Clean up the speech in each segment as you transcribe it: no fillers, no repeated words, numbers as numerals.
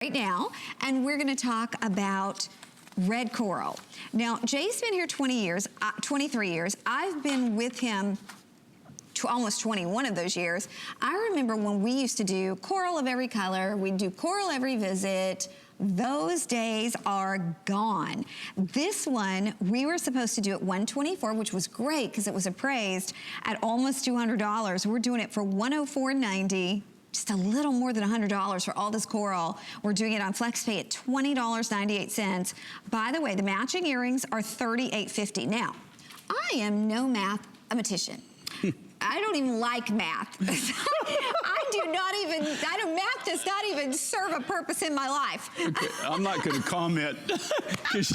right now, and we're gonna talk about red coral. Now, Jay's been here 23 years. I've been with him almost 21 of those years. I remember when we used to do coral of every color, we'd do coral every visit. Those days are gone. This one, we were supposed to do at $124, which was great because it was appraised at almost $200. We're doing it for $104.90. Just a little more than $100 for all this coral. We're doing it on FlexPay at $20.98. By the way, the matching earrings are $38.50. Now, I am no mathematician. I don't even like math. math does not even serve a purpose in my life. Okay, I'm not gonna comment because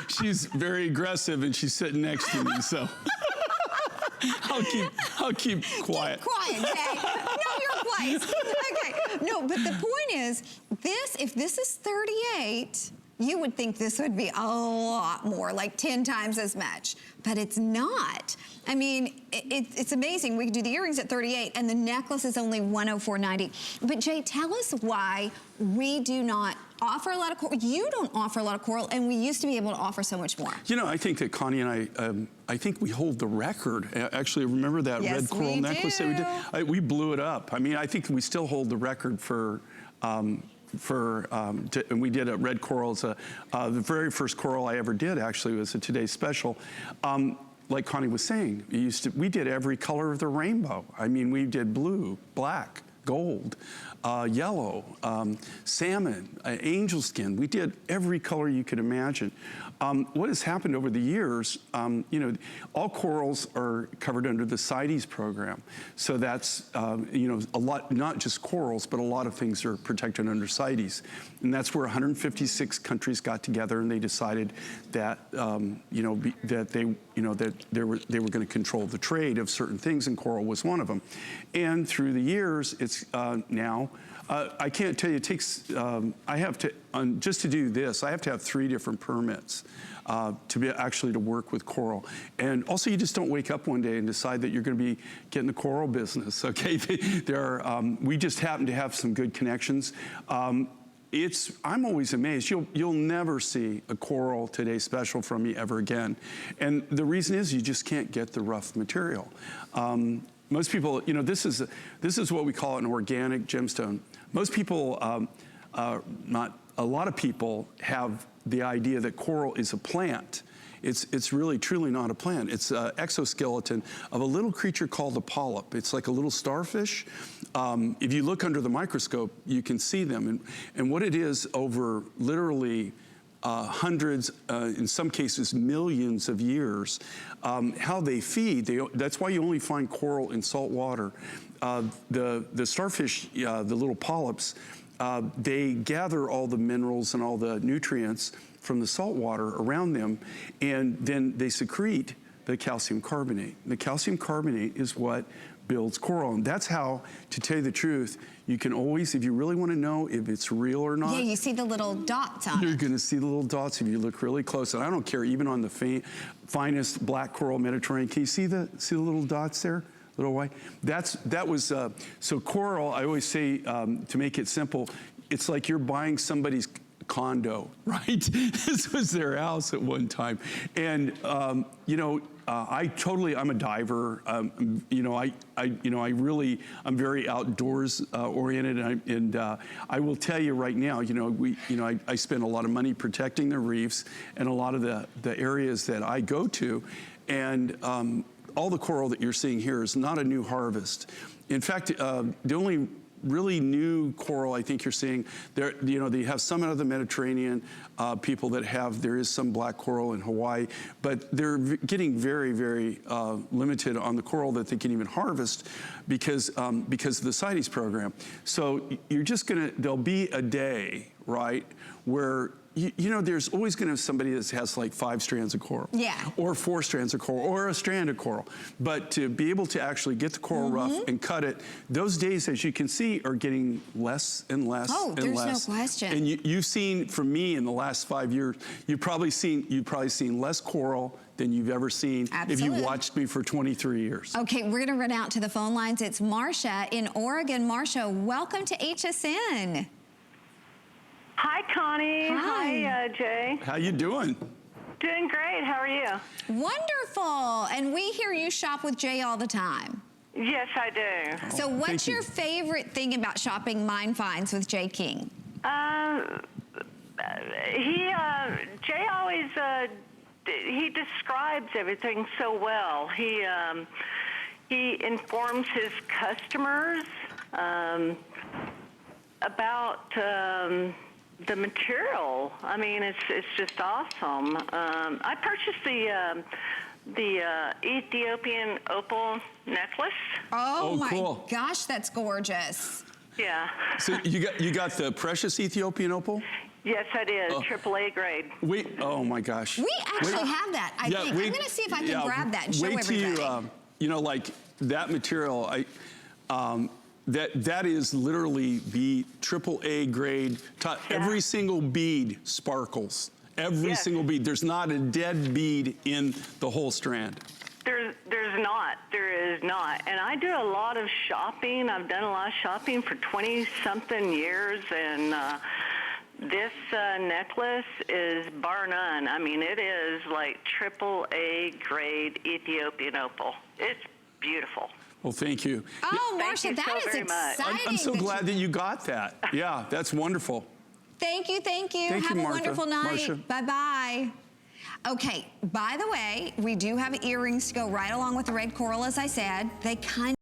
she's very aggressive and she's sitting next to me, so. I'll keep quiet. Keep quiet, Jay. Know your place. Okay. No, but the point is, if this is 38, you would think this would be a lot more, like 10 times as much. But it's not. I mean, it's amazing. We could do the earrings at 38 and the necklace is only $104.90. But Jay, tell us why we do not offer a lot of coral. You don't offer a lot of coral, and we used to be able to offer so much more. You know, I think that Connie and I think we hold the record. Actually, remember that red coral necklace that we did? We blew it up. I mean, I think we still hold the record for and we did a red coral. The very first coral I ever did actually was a Today's Special. Like Connie was saying, we did every color of the rainbow. I mean, we did blue, black, gold, yellow, salmon, angel skin. We did every color you could imagine. What has happened over the years, you know, all corals are covered under the CITES program. So that's, you know, a lot, not just corals, but a lot of things are protected under CITES. And that's where 156 countries got together and they decided that, you know, that they were going to control the trade of certain things, and coral was one of them. And through the years, it's now, I can't tell you, it takes, I have to, just to do this, I have to have 3 different permits to be actually to work with coral. And also, you just don't wake up one day and decide that you're going to be getting the coral business, okay? We just happen to have some good connections. I'm always amazed. You'll never see a coral Today's Special from me ever again. And the reason is you just can't get the rough material. Most people, you know, this is what we call an organic gemstone. Most people, a lot of people have the idea that coral is a plant. It's really, truly not a plant. It's an exoskeleton of a little creature called a polyp. It's like a little starfish. If you look under the microscope, you can see them. And what it is over literally hundreds, in some cases millions of years, how they feed, that's why you only find coral in salt water. The starfish, the little polyps, they gather all the minerals and all the nutrients from the salt water around them, and then they secrete the calcium carbonate. The calcium carbonate is what builds coral, and that's how, to tell you the truth, you can always, if you really want to know if it's real or not. Yeah, you see the little dots on it. You're going to see the little dots if you look really close, and I don't care, even on the finest black coral Mediterranean. Can you see the little dots there? Little white. So coral, I always say, to make it simple, it's like you're buying somebody's condo, right? This was their house at one time. And, you know, I'm a diver. You know, I'm very outdoors oriented, and I will tell you right now, you know, I spend a lot of money protecting the reefs and a lot of the areas that I go to, and all the coral that you're seeing here is not a new harvest. In fact, the only really new coral I think you're seeing there, you know, they have some out of the Mediterranean, people that there is some black coral in Hawaii, but they're getting very, very limited on the coral that they can even harvest because of the CITES program. So you're just there'll be a day, right, where you know, there's always going to be somebody that has like 5 strands of coral. Yeah. Or 4 strands of coral, or a strand of coral. But to be able to actually get the coral rough and cut it, those days, as you can see, are getting less and less and less. Oh, there's no question. And you've seen, from me in the last 5 years, you've probably seen less coral than you've ever seen. Absolutely. If you watched me for 23 years. Okay, we're gonna run out to the phone lines. It's Marsha in Oregon. Marsha, welcome to HSN. Connie. Hi, Jay. How you doing? Doing great. How are you? Wonderful. And we hear you shop with Jay all the time. Yes, I do. So what's your favorite thing about shopping Mine Finds with Jay King? Jay always, he describes everything so well. He informs his customers about the material. I mean, it's just awesome. I purchased the Ethiopian opal necklace. Oh my cool. gosh, that's gorgeous. Yeah. So you got the precious Ethiopian opal? Yes, I did. AAA grade. Wait, oh my gosh. We actually have that, I think. I'm going to see if I can grab that and show everybody. Wait till you know, like that material, that is literally the AAA grade. Every single bead sparkles. Every single bead. There's not a dead bead in the whole strand. There's not. There is not. And I do a lot of shopping. I've done a lot of shopping for 20-something years, and this necklace is bar none. I mean, it is like AAA grade Ethiopian opal. It's beautiful. Well, thank you. Oh, Marcia, that is exciting. I'm so glad that you got that. Yeah, that's wonderful. Thank you, thank you. Thank Have you, a Martha. wonderful night. Marcia. Bye-bye. Okay, by the way, we do have earrings to go right along with the red coral, as I said. They kind